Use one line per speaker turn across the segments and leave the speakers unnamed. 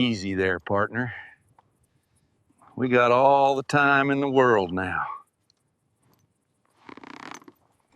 Easy there, partner. We got all the time in the world now.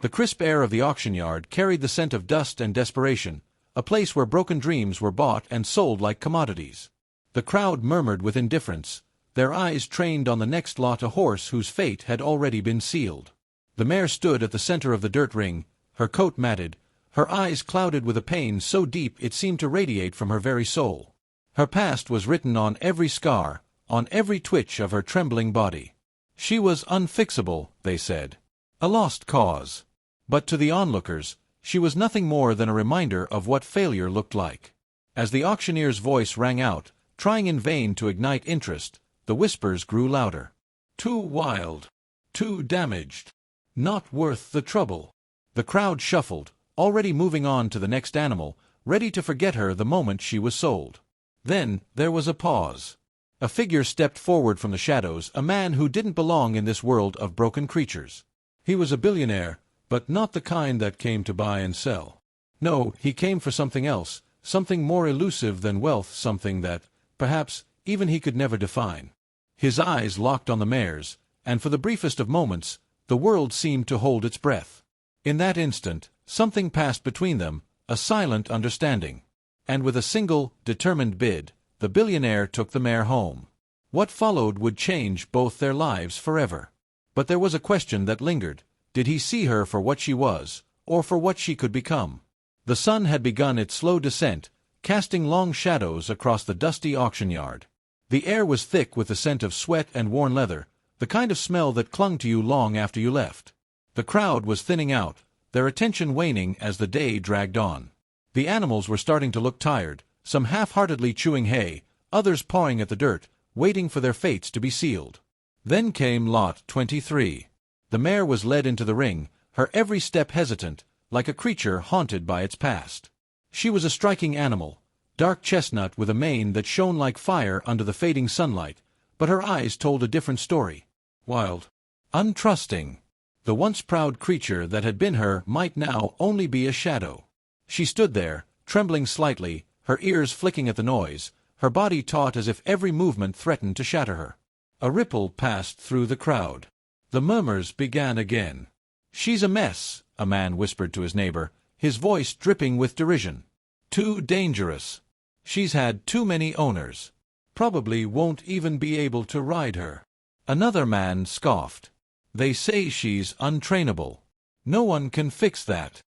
The crisp air of the auction yard carried the scent of dust and desperation, a place where broken dreams were bought and sold like commodities. The crowd murmured with indifference, their eyes trained on the next lot, a horse whose fate had already been sealed. The mare stood at the center of the dirt ring, her coat matted, her eyes clouded with a pain so deep it seemed to radiate from her very soul. Her past was written on every scar, on every twitch of her trembling body. She was unfixable, they said. A lost cause. But to the onlookers, she was nothing more than a reminder of what failure looked like. As the auctioneer's voice rang out, trying in vain to ignite interest, the whispers grew louder. Too wild. Too damaged. Not worth the trouble. The crowd shuffled, already moving on to the next animal, ready to forget her the moment she was sold. Then there was a pause. A figure stepped forward from the shadows, a man who didn't belong in this world of broken creatures. He was a billionaire, but not the kind that came to buy and sell. No, he came for something else, something more elusive than wealth, something that, perhaps, even he could never define. His eyes locked on the mare's, and for the briefest of moments, the world seemed to hold its breath. In that instant, something passed between them, a silent understanding. And with a single, determined bid, the billionaire took the mare home. What followed would change both their lives forever. But there was a question that lingered. Did he see her for what she was, or for what she could become? The sun had begun its slow descent, casting long shadows across the dusty auction yard. The air was thick with the scent of sweat and worn leather, the kind of smell that clung to you long after you left. The crowd was thinning out, their attention waning as the day dragged on. The animals were starting to look tired, some half-heartedly chewing hay, others pawing at the dirt, waiting for their fates to be sealed. Then came Lot 23. The mare was led into the ring, her every step hesitant, like a creature haunted by its past. She was a striking animal, dark chestnut with a mane that shone like fire under the fading sunlight, but her eyes told a different story. Wild. Untrusting. The once proud creature that had been her might now only be a shadow. She stood there, trembling slightly, her ears flicking at the noise, her body taut as if every movement threatened to shatter her. A ripple passed through the crowd. The murmurs began again. "She's a mess," a man whispered to his neighbor, his voice dripping with derision. "Too dangerous. She's had too many owners. Probably won't even be able to ride her." Another man scoffed. "They say she's untrainable. No one can fix that."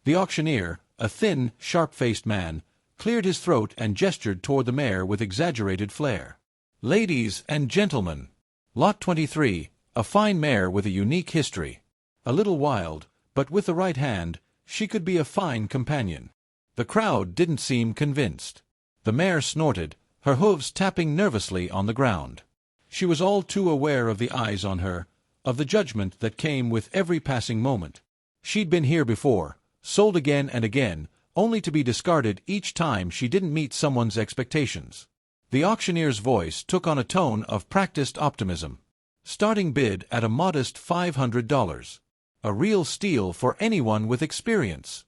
The auctioneer, a thin, sharp-faced man, cleared his throat and gestured toward the mare with exaggerated flair. "Ladies and gentlemen, Lot 23, a fine mare with a unique history. A little wild, but with the right hand, she could be a fine companion." The crowd didn't seem convinced. The mare snorted, her hooves tapping nervously on the ground. She was all too aware of the eyes on her, of the judgment that came with every passing moment. She'd been here before, sold again and again, only to be discarded each time she didn't meet someone's expectations. The auctioneer's voice took on a tone of practiced optimism. Starting bid at a modest $500. A real steal for anyone with experience.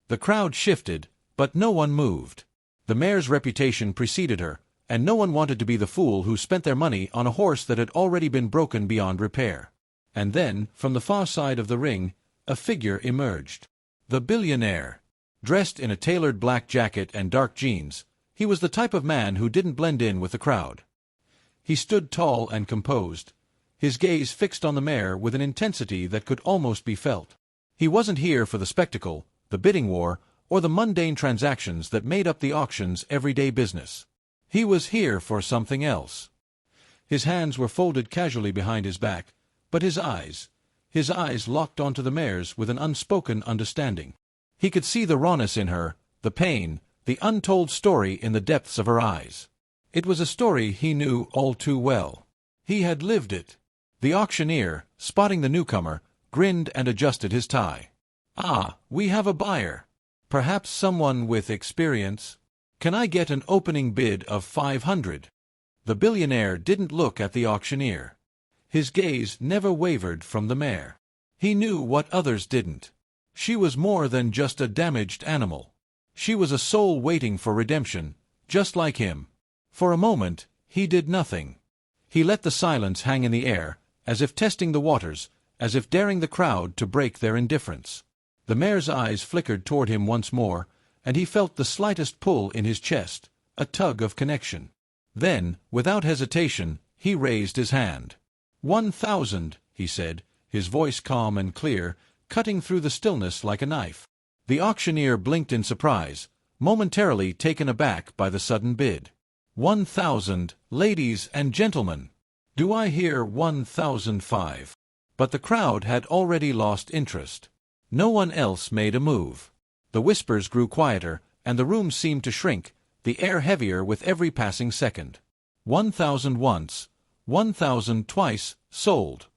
The crowd shifted, but no one moved. The mare's reputation preceded her, and no one wanted to be the fool who spent their money on a horse that had already been broken beyond repair. And then, from the far side of the ring, a figure emerged. The billionaire. Dressed in a tailored black jacket and dark jeans, he was the type of man who didn't blend in with the crowd. He stood tall and composed, his gaze fixed on the mare with an intensity that could almost be felt. He wasn't here for the spectacle, the bidding war, or the mundane transactions that made up the auction's everyday business. He was here for something else. His hands were folded casually behind his back, but his eyes locked onto the mare's with an unspoken understanding. He could see the rawness in her, the pain, the untold story in the depths of her eyes. It was a story he knew all too well. He had lived it. The auctioneer, spotting the newcomer, grinned and adjusted his tie. "Ah, we have a buyer. Perhaps someone with experience. Can I get an opening bid of 500? The billionaire didn't look at the auctioneer. His gaze never wavered from the mare. He knew what others didn't. She was more than just a damaged animal. She was a soul waiting for redemption, just like him. For a moment, he did nothing. He let the silence hang in the air, as if testing the waters, as if daring the crowd to break their indifference. The mare's eyes flickered toward him once more, and he felt the slightest pull in his chest, a tug of connection. Then, without hesitation, he raised his hand. 1,000, he said, his voice calm and clear, cutting through the stillness like a knife. The auctioneer blinked in surprise, momentarily taken aback by the sudden bid. 1,000, ladies and gentlemen. Do I hear 1,005? But the crowd had already lost interest. No one else made a move. The whispers grew quieter, and the room seemed to shrink, the air heavier with every passing second. 1,000 once, 1,000 twice, sold.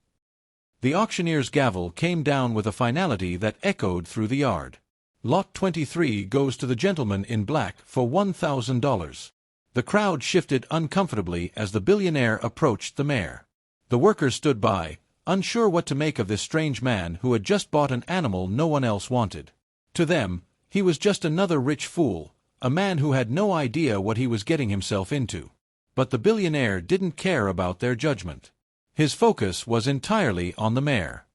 The auctioneer's gavel came down with a finality that echoed through the yard. Lot 23 goes to the gentleman in black for $1,000. The crowd shifted uncomfortably as the billionaire approached the mare. The workers stood by, unsure what to make of this strange man who had just bought an animal no one else wanted. To them, he was just another rich fool, a man who had no idea what he was getting himself into. But the billionaire didn't care about their judgment. His focus was entirely on the mare.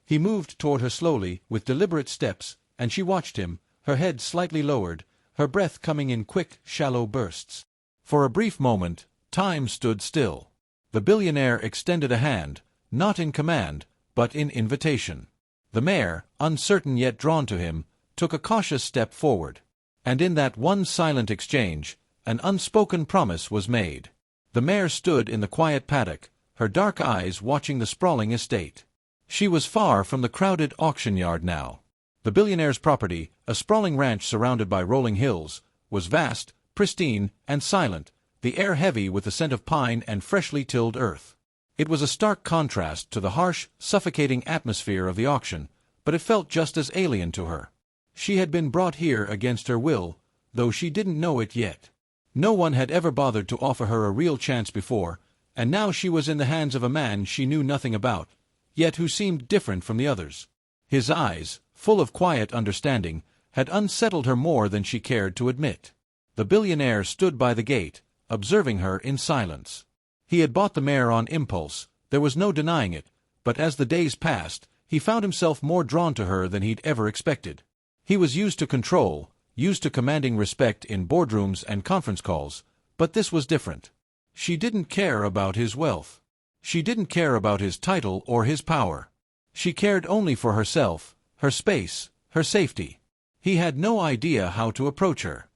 He moved toward her slowly, with deliberate steps, and she watched him, her head slightly lowered, her breath coming in quick, shallow bursts. For a brief moment, time stood still. The billionaire extended a hand, not in command, but in invitation. The mare, uncertain yet drawn to him, took a cautious step forward. And in that one silent exchange, an unspoken promise was made. The mare stood in the quiet paddock, her dark eyes watching the sprawling estate. She was far from the crowded auction yard now. The billionaire's property, a sprawling ranch surrounded by rolling hills, was vast, pristine, and silent, the air heavy with the scent of pine and freshly tilled earth. It was a stark contrast to the harsh, suffocating atmosphere of the auction, but it felt just as alien to her. She had been brought here against her will, though she didn't know it yet. No one had ever bothered to offer her a real chance before, and now she was in the hands of a man she knew nothing about, yet who seemed different from the others. His eyes, full of quiet understanding, had unsettled her more than she cared to admit. The billionaire stood by the gate, observing her in silence. He had bought the mare on impulse, there was no denying it, but as the days passed, he found himself more drawn to her than he'd ever expected. He was used to control, used to commanding respect in boardrooms and conference calls, but this was different. She didn't care about his wealth. She didn't care about his title or his power. She cared only for herself, her space, her safety. He had no idea how to approach her.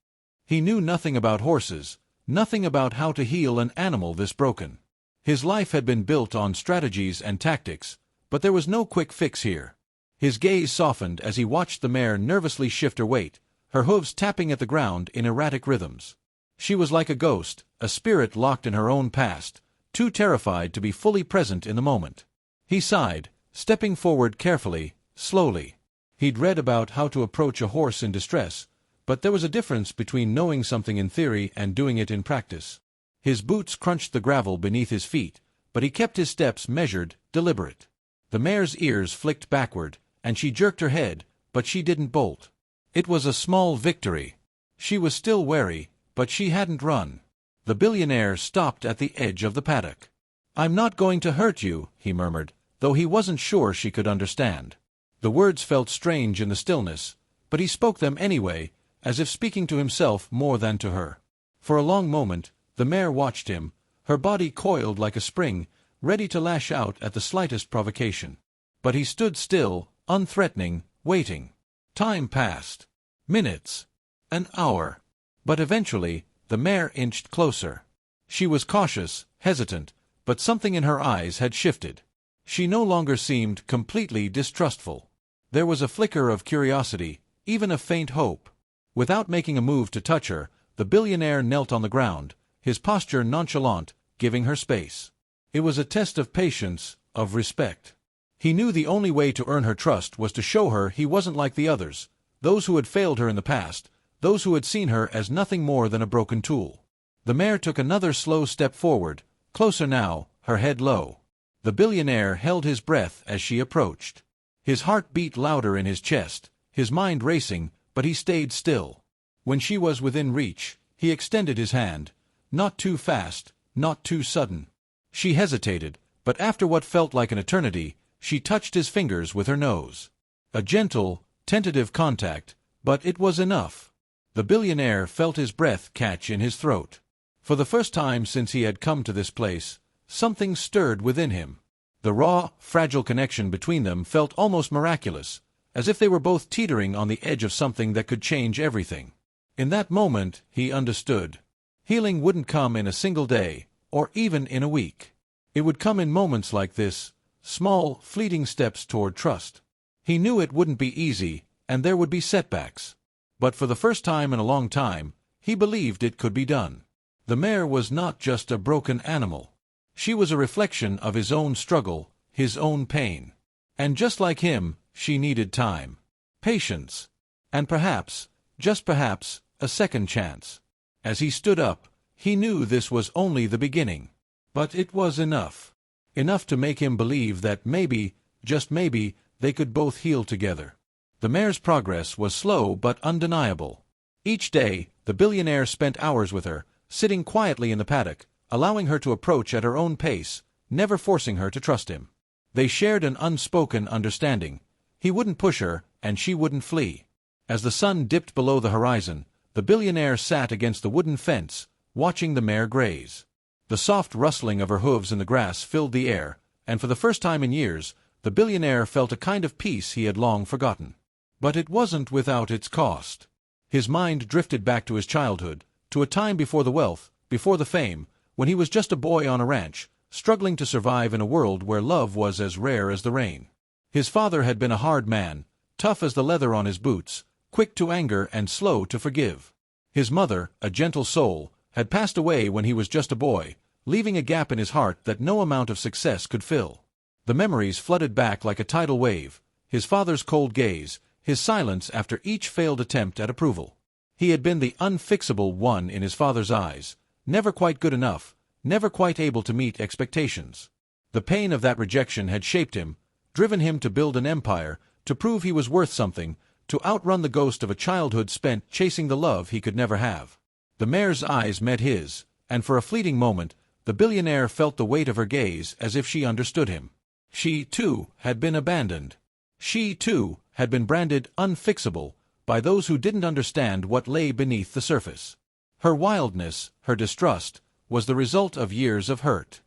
He knew nothing about horses, nothing about how to heal an animal this broken. His life had been built on strategies and tactics, but there was no quick fix here. His gaze softened as he watched the mare nervously shift her weight, her hooves tapping at the ground in erratic rhythms. She was like a ghost, a spirit locked in her own past, too terrified to be fully present in the moment. He sighed, stepping forward carefully, slowly. He'd read about how to approach a horse in distress, but there was a difference between knowing something in theory and doing it in practice. His boots crunched the gravel beneath his feet, but he kept his steps measured, deliberate. The mare's ears flicked backward, and she jerked her head, but she didn't bolt. It was a small victory. She was still wary, but she hadn't run. The billionaire stopped at the edge of the paddock. "I'm not going to hurt you," he murmured, though he wasn't sure she could understand. The words felt strange in the stillness, but he spoke them anyway, as if speaking to himself more than to her. For a long moment, the mare watched him, her body coiled like a spring, ready to lash out at the slightest provocation. But he stood still, unthreatening, waiting. Time passed. Minutes. An hour. But eventually, the mare inched closer. She was cautious, hesitant, but something in her eyes had shifted. She no longer seemed completely distrustful. There was a flicker of curiosity, even a faint hope. Without making a move to touch her, the billionaire knelt on the ground, his posture nonchalant, giving her space. It was a test of patience, of respect. He knew the only way to earn her trust was to show her he wasn't like the others, those who had failed her in the past, those who had seen her as nothing more than a broken tool. The mare took another slow step forward, closer now, her head low. The billionaire held his breath as she approached. His heart beat louder in his chest, his mind racing, but he stayed still. When she was within reach, he extended his hand, Not too fast, not too sudden. She hesitated, but after what felt like an eternity, she touched his fingers with her nose. A gentle, tentative contact, but it was enough. The billionaire felt his breath catch in his throat. For the first time since he had come to this place, something stirred within him. The raw, fragile connection between them felt almost miraculous, as if they were both teetering on the edge of something that could change everything. In that moment, he understood. Healing wouldn't come in a single day, or even in a week. It would come in moments like this, small, fleeting steps toward trust. He knew it wouldn't be easy, and there would be setbacks. But for the first time in a long time, he believed it could be done. The mare was not just a broken animal. She was a reflection of his own struggle, his own pain. And just like him, she needed time, patience, and perhaps, just perhaps, a second chance. As he stood up, he knew this was only the beginning. But it was enough. Enough to make him believe that maybe, just maybe, they could both heal together. The mare's progress was slow but undeniable. Each day, the billionaire spent hours with her, sitting quietly in the paddock, allowing her to approach at her own pace, never forcing her to trust him. They shared an unspoken understanding. He wouldn't push her, and she wouldn't flee. As the sun dipped below the horizon, the billionaire sat against the wooden fence, watching the mare graze. The soft rustling of her hooves in the grass filled the air, and for the first time in years, the billionaire felt a kind of peace he had long forgotten. But it wasn't without its cost. His mind drifted back to his childhood, to a time before the wealth, before the fame, when he was just a boy on a ranch, struggling to survive in a world where love was as rare as the rain. His father had been a hard man, tough as the leather on his boots, quick to anger and slow to forgive. His mother, a gentle soul, had passed away when he was just a boy, leaving a gap in his heart that no amount of success could fill. The memories flooded back like a tidal wave, his father's cold gaze, his silence after each failed attempt at approval. He had been the unfixable one in his father's eyes, never quite good enough, never quite able to meet expectations. The pain of that rejection had shaped him, driven him to build an empire, to prove he was worth something, to outrun the ghost of a childhood spent chasing the love he could never have. The mare's eyes met his, and for a fleeting moment, the billionaire felt the weight of her gaze as if she understood him. She, too, had been abandoned. She, too, had been branded unfixable by those who didn't understand what lay beneath the surface. Her wildness, her distrust, was the result of years of hurt.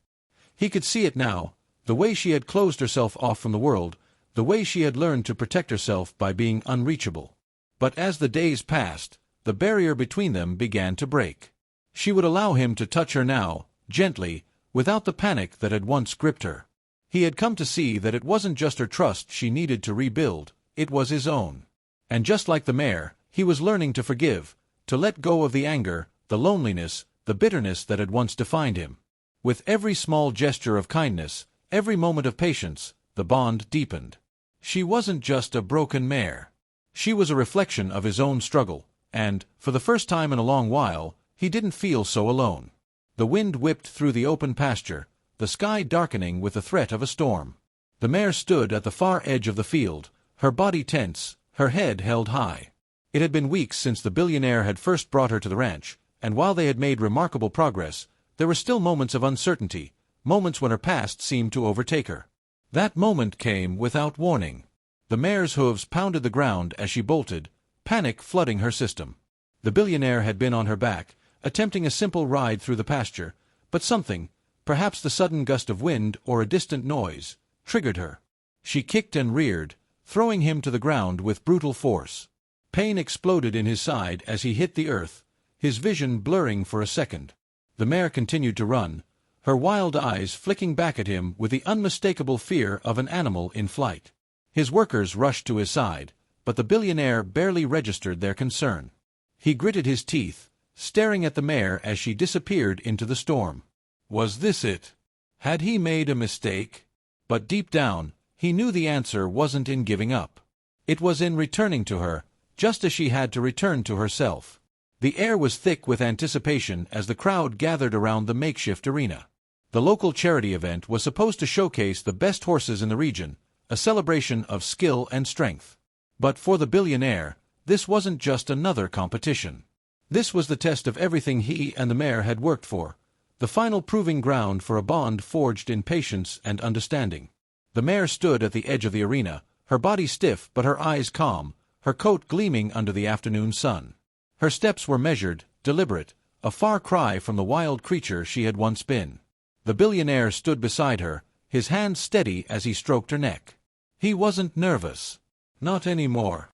He could see it now, the way she had closed herself off from the world, the way she had learned to protect herself by being unreachable. But as the days passed, the barrier between them began to break. She would allow him to touch her now, gently, without the panic that had once gripped her. He had come to see that it wasn't just her trust she needed to rebuild, it was his own. And just like the mare, he was learning to forgive, to let go of the anger, the loneliness, the bitterness that had once defined him. With every small gesture of kindness, every moment of patience, the bond deepened. She wasn't just a broken mare. She was a reflection of his own struggle, and, for the first time in a long while, he didn't feel so alone. The wind whipped through the open pasture, the sky darkening with the threat of a storm. The mare stood at the far edge of the field, her body tense, her head held high. It had been weeks since the billionaire had first brought her to the ranch, and while they had made remarkable progress, there were still moments of uncertainty, moments when her past seemed to overtake her. That moment came without warning. The mare's hooves pounded the ground as she bolted, panic flooding her system. The billionaire had been on her back, attempting a simple ride through the pasture, but something, perhaps the sudden gust of wind or a distant noise, triggered her. She kicked and reared, throwing him to the ground with brutal force. Pain exploded in his side as he hit the earth, his vision blurring for a second. The mare continued to run, her wild eyes flicking back at him with the unmistakable fear of an animal in flight. His workers rushed to his side, but the billionaire barely registered their concern. He gritted his teeth, staring at the mare as she disappeared into the storm. Was this it? Had he made a mistake? But deep down, he knew the answer wasn't in giving up. It was in returning to her, just as she had to return to herself. The air was thick with anticipation as the crowd gathered around the makeshift arena. The local charity event was supposed to showcase the best horses in the region, a celebration of skill and strength. But for the billionaire, this wasn't just another competition. This was the test of everything he and the mare had worked for, the final proving ground for a bond forged in patience and understanding. The mare stood at the edge of the arena, her body stiff but her eyes calm, her coat gleaming under the afternoon sun. Her steps were measured, deliberate, a far cry from the wild creature she had once been. The billionaire stood beside her, his hand steady as he stroked her neck. He wasn't nervous. Not anymore.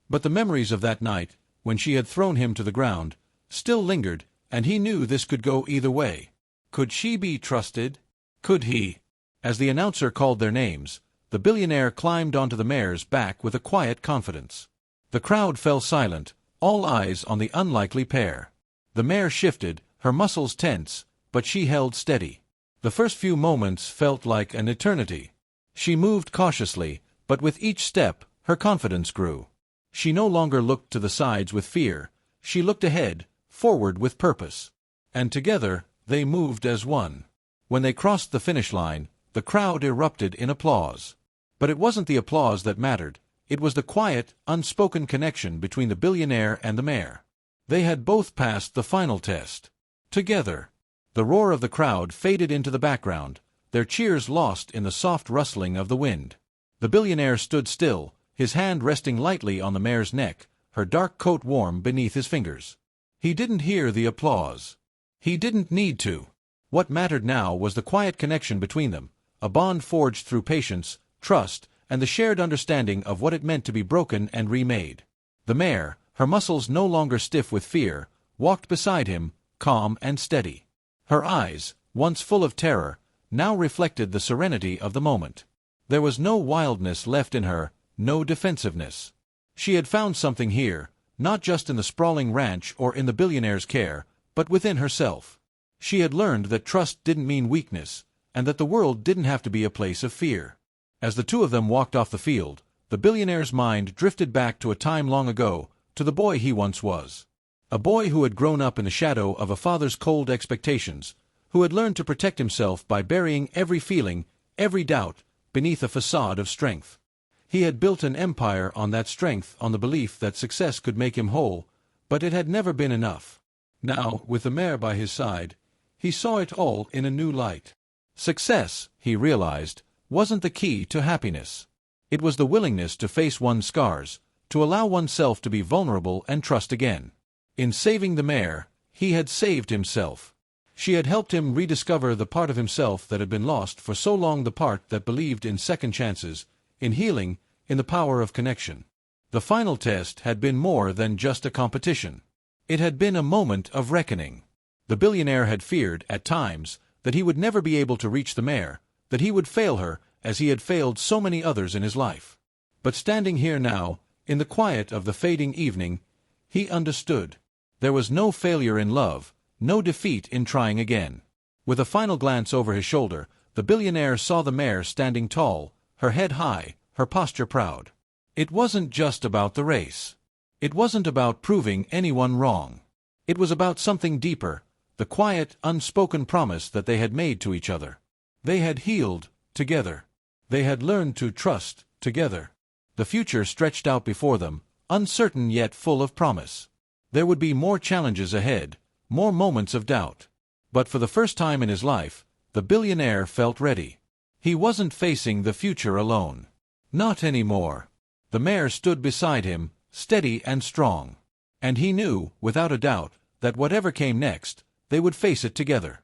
But the memories of that night, when she had thrown him to the ground, still lingered, and he knew this could go either way. Could she be trusted? Could he? As the announcer called their names, the billionaire climbed onto the mare's back with a quiet confidence. The crowd fell silent, all eyes on the unlikely pair. The mare shifted, her muscles tense, but she held steady. The first few moments felt like an eternity. She moved cautiously, but with each step, her confidence grew. She no longer looked to the sides with fear, she looked ahead, forward with purpose. And together, they moved as one. When they crossed the finish line, the crowd erupted in applause. But it wasn't the applause that mattered, it was the quiet, unspoken connection between the billionaire and the mare. They had both passed the final test. Together. The roar of the crowd faded into the background, their cheers lost in the soft rustling of the wind. The billionaire stood still, his hand resting lightly on the mare's neck, her dark coat warm beneath his fingers. He didn't hear the applause. He didn't need to. What mattered now was the quiet connection between them, a bond forged through patience, trust, and the shared understanding of what it meant to be broken and remade. The mare, her muscles no longer stiff with fear, walked beside him, calm and steady. Her eyes, once full of terror, now reflected the serenity of the moment. There was no wildness left in her, no defensiveness. She had found something here, not just in the sprawling ranch or in the billionaire's care, but within herself. She had learned that trust didn't mean weakness, and that the world didn't have to be a place of fear. As the two of them walked off the field, the billionaire's mind drifted back to a time long ago, to the boy he once was. A boy who had grown up in the shadow of a father's cold expectations, who had learned to protect himself by burying every feeling, every doubt, beneath a facade of strength. He had built an empire on that strength, on the belief that success could make him whole, but it had never been enough. Now, with the mare by his side, he saw it all in a new light. Success, he realized, wasn't the key to happiness. It was the willingness to face one's scars, to allow oneself to be vulnerable and trust again. In saving the mare, he had saved himself. She had helped him rediscover the part of himself that had been lost for so long, the part that believed in second chances, in healing, in the power of connection. The final test had been more than just a competition. It had been a moment of reckoning. The billionaire had feared, at times, that he would never be able to reach the mare, that he would fail her as he had failed so many others in his life. But standing here now, in the quiet of the fading evening, he understood. There was no failure in love, no defeat in trying again. With a final glance over his shoulder, the billionaire saw the mare standing tall, her head high, her posture proud. It wasn't just about the race. It wasn't about proving anyone wrong. It was about something deeper, the quiet, unspoken promise that they had made to each other. They had healed together. They had learned to trust together. The future stretched out before them, uncertain yet full of promise. There would be more challenges ahead, more moments of doubt. But for the first time in his life, the billionaire felt ready. He wasn't facing the future alone. Not anymore. The mare stood beside him, steady and strong. And he knew, without a doubt, that whatever came next, they would face it together.